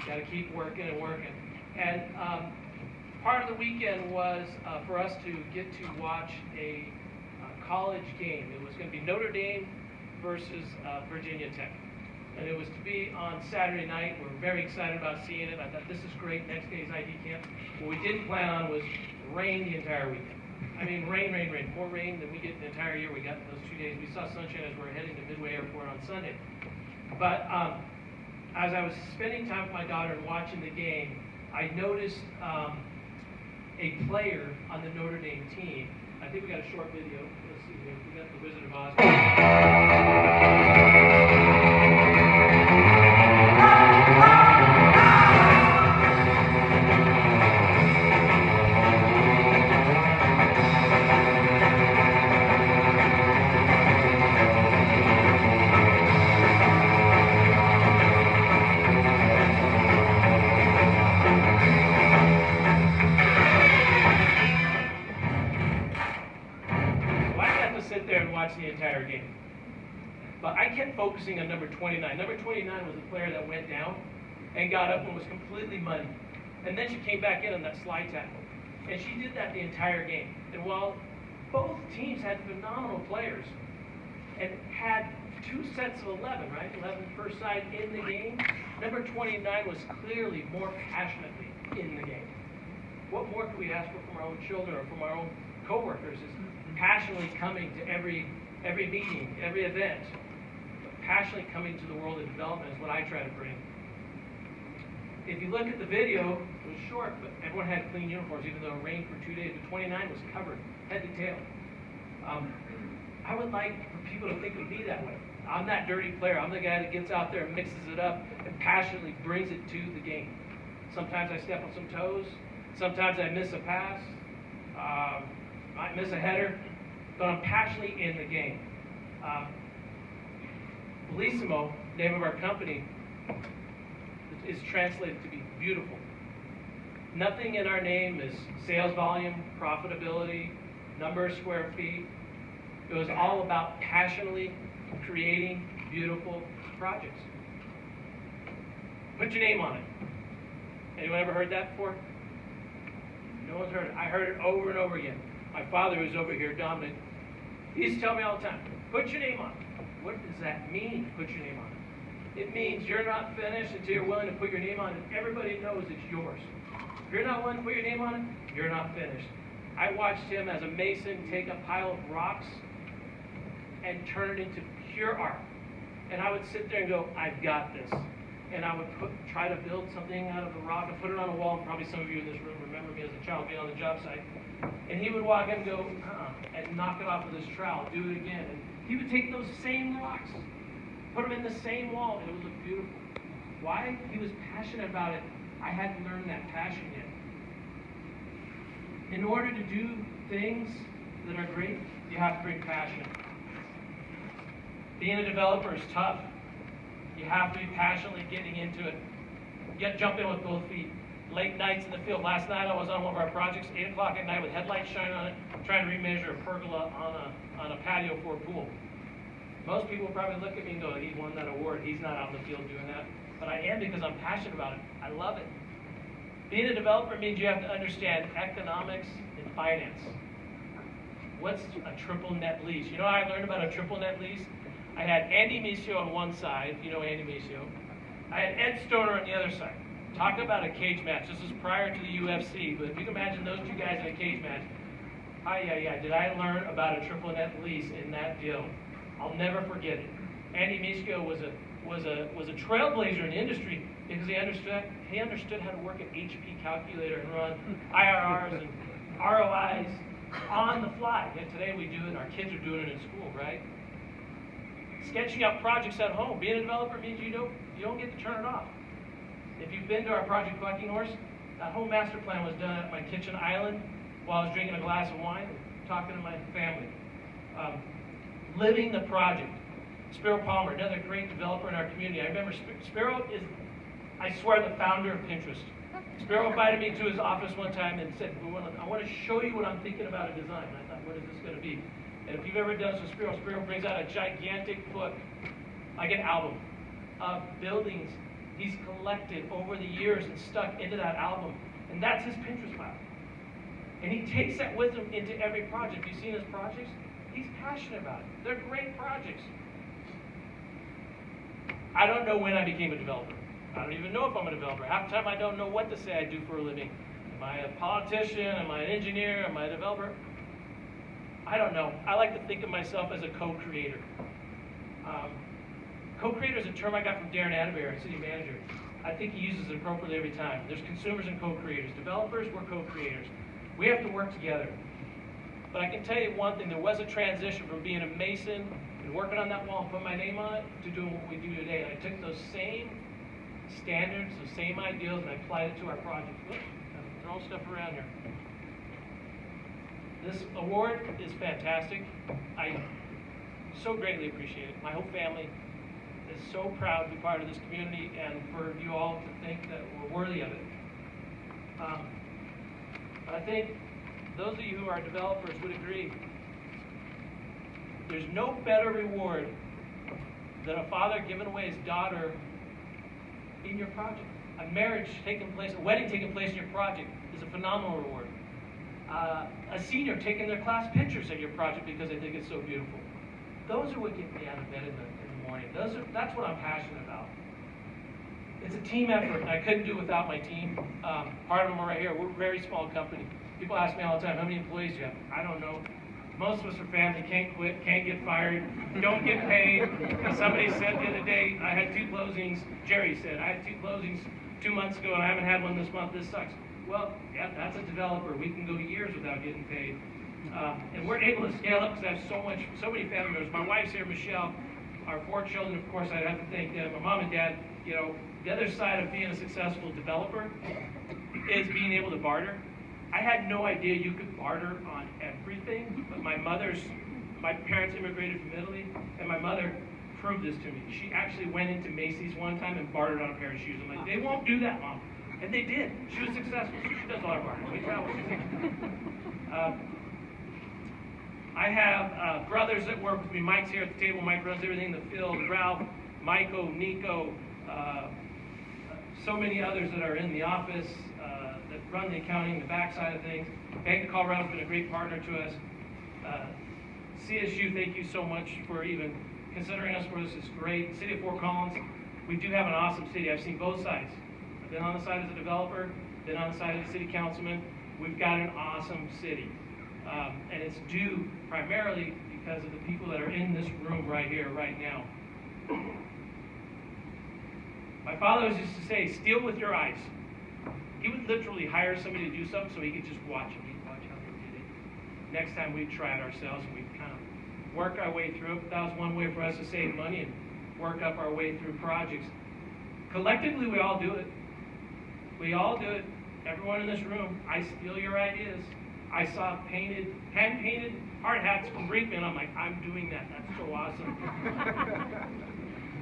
Got to keep working and working. And part of the weekend was for us to get to watch a college game. It was going to be Notre Dame versus Virginia Tech. And it was to be on Saturday night. We're very excited about seeing it. I thought, this is great, next day's ID camp. What we didn't plan on was rain the entire weekend. I mean, rain. More rain than we get the entire year. We got those 2 days. We saw sunshine as we were heading to Midway Airport on Sunday. But as I was spending time with my daughter and watching the game, I noticed a player on the Notre Dame team. I think we got a short video. Let's see here. We got the Wizard of Oz. Sit there and watch the entire game. But I kept focusing on number 29. Number 29 was the player that went down and got up and was completely muddy. And then she came back in on that slide tackle. And she did that the entire game. And while both teams had phenomenal players and had 2 sets of 11, right? 11 per side in the game, number 29 was clearly more passionately in the game. What more could we ask for from our own children or from our own coworkers? Is passionately coming to every meeting, every event, but passionately coming to the world of development is what I try to bring. If you look at the video, it was short, but everyone had clean uniforms, even though it rained for 2 days. The 29 was covered, head to tail. I would like for people to think of me that way. I'm that dirty player. I'm the guy that gets out there and mixes it up and passionately brings it to the game. Sometimes I step on some toes. Sometimes I miss a pass. Might miss a header, but I'm passionately in the game. Bellissimo, name of our company, is translated to be beautiful. Nothing in our name is sales volume, profitability, number of square feet. It was all about passionately creating beautiful projects. Put your name on it. Anyone ever heard that before? No one's heard it. I heard it over and over again. My father, who's over here, Dominic, he used to tell me all the time, put your name on it. What does that mean, put your name on it? It means you're not finished until you're willing to put your name on it. Everybody knows it's yours. If you're not willing to put your name on it, you're not finished. I watched him as a mason take a pile of rocks and turn it into pure art. And I would sit there and go, I've got this. And I would try to build something out of the rock and put it on a wall. And probably some of you in this room remember me as a child being on the job site. And he would walk in and go, and knock it off with his trowel, do it again. And he would take those same rocks, put them in the same wall, and it would look beautiful. Why? He was passionate about it. I hadn't learned that passion yet. In order to do things that are great, you have to bring passion. Being a developer is tough. You have to be passionately getting into it. Jump in with both feet. Late nights in the field. Last night I was on one of our projects, 8 o'clock at night with headlights shining on it, trying to remeasure a pergola on a patio for a pool. Most people probably look at me and go, he won that award. He's not out in the field doing that. But I am, because I'm passionate about it. I love it. Being a developer means you have to understand economics and finance. What's a triple net lease? You know how I learned about a triple net lease? I had Andy Misio on one side. You know Andy Misio. I had Ed Stoner on the other side. Talk about a cage match. This was prior to the UFC, but if you can imagine those two guys in a cage match, did I learn about a triple net lease in that deal? I'll never forget it. Andy Misio was a trailblazer in the industry because he understood how to work an HP calculator and run IRRs and ROIs on the fly. Yet today we do it, and our kids are doing it in school, right? Sketching out projects at home. Being a developer means you don't get to turn it off. If you've been to our Project Bucking Horse, that whole master plan was done at my kitchen island while I was drinking a glass of wine and talking to my family. Living the project. Spiro Palmer, another great developer in our community. I remember Spiro is, I swear, the founder of Pinterest. Spiro invited me to his office one time and said, I want to show you what I'm thinking about a design. And I thought, what is this going to be? And if you've ever done this with Spiro, Spiro brings out a gigantic book, like an album, of buildings he's collected over the years and stuck into that album. And that's his Pinterest file. And he takes that with him into every project. You've seen his projects? He's passionate about it. They're great projects. I don't know when I became a developer. I don't even know if I'm a developer. Half the time I don't know what to say I do for a living. Am I a politician? Am I an engineer? Am I a developer? I don't know. I like to think of myself as a co-creator. Co-creator is a term I got from Darren Atterbury, our city manager. I think he uses it appropriately every time. There's consumers and co-creators. Developers, we're co-creators. We have to work together. But I can tell you one thing, there was a transition from being a mason and working on that wall and putting my name on it to doing what we do today. And I took those same standards, those same ideals, and I applied it to our project. Whoops, I'm throwing stuff around here. This award is fantastic. I so greatly appreciate it. My whole family is so proud to be part of this community and for you all to think that we're worthy of it. But I think those of you who are developers would agree, there's no better reward than a father giving away his daughter in your project. A marriage taking place, a wedding taking place in your project is a phenomenal reward. A senior taking their class pictures at your project because they think it's so beautiful. Those are what get me out of bed in the morning. That's what I'm passionate about. It's a team effort, and I couldn't do it without my team. Part of them are right here. We're a very small company. People ask me all the time, how many employees do you have? I don't know. Most of us are family, can't quit, can't get fired, don't get paid. And somebody said the other day, I had 2 closings, Jerry said, I had 2 closings 2 months ago and I haven't had one this month, this sucks. Well, yeah, that's a developer. We can go years without getting paid. And we're able to scale up because I have so many family members. My wife's here, Michelle. Our 4 children, of course, I'd have to thank them. My mom and dad, you know, the other side of being a successful developer is being able to barter. I had no idea you could barter on everything, but my parents immigrated from Italy, and my mother proved this to me. She actually went into Macy's one time and bartered on a pair of shoes. I'm like, they won't do that, Mom. And they did. She was successful, so she does a lot of bartering. We travel. I have brothers that work with me. Mike's here at the table. Mike runs everything in the field. Ralph, Michael, Nico, so many others that are in the office that run the accounting, the backside of things. Bank of Colorado's been a great partner to us. CSU, thank you so much for even considering us for this. It's great. City of Fort Collins, we do have an awesome city. I've seen both sides. I've been on the side as a developer, been on the side as a city councilman. We've got an awesome city. And it's due primarily because of the people that are in this room right here, right now. My father used to say, steal with your eyes. He would literally hire somebody to do something so he could just watch it. He'd watch how they did it. Next time we'd try it ourselves and we'd kind of work our way through it. That was one way for us to save money and work up our way through projects. Collectively, we all do it. We all do it. Everyone in this room, I steal your ideas. I saw hand-painted hard hats from Brinkman. I'm like, I'm doing that. That's so awesome.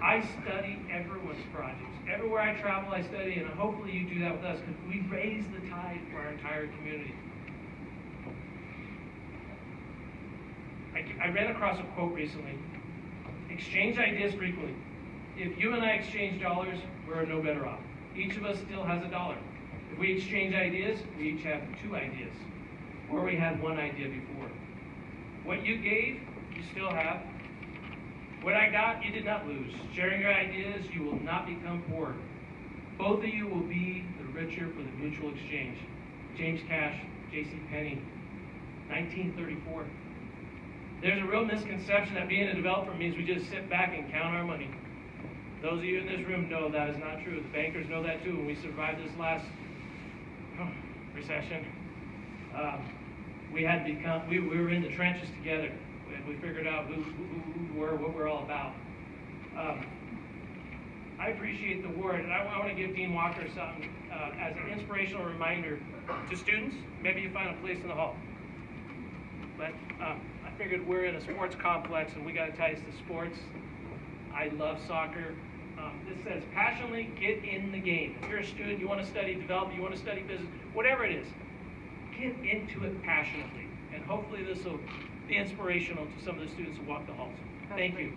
I study everyone's projects. Everywhere I travel, I study, and hopefully you do that with us, because we raise the tide for our entire community. I ran across a quote recently. Exchange ideas frequently. If you and I exchange dollars, we're no better off. Each of us still has a dollar. If we exchange ideas, we each have 2 ideas. Or we had 1 idea before. What you gave, you still have. What I got, you did not lose. Sharing your ideas, you will not become poor. Both of you will be the richer for the mutual exchange. James Cash, J.C. Penney, 1934. There's a real misconception that being a developer means we just sit back and count our money. Those of you in this room know that is not true. The bankers know that too. When we survived this last recession, we were in the trenches together. We figured out who we were, what we're all about. I appreciate the word, and I want to give Dean Walker something as an inspirational reminder to students. Maybe you find a place in the hall. But I figured we're in a sports complex, and we got ties to sports. I love soccer. This says, passionately get in the game. If you're a student, you want to study development, you want to study business, whatever it is, get into it passionately. And hopefully this will be inspirational to some of the students who walk the halls. Thank you.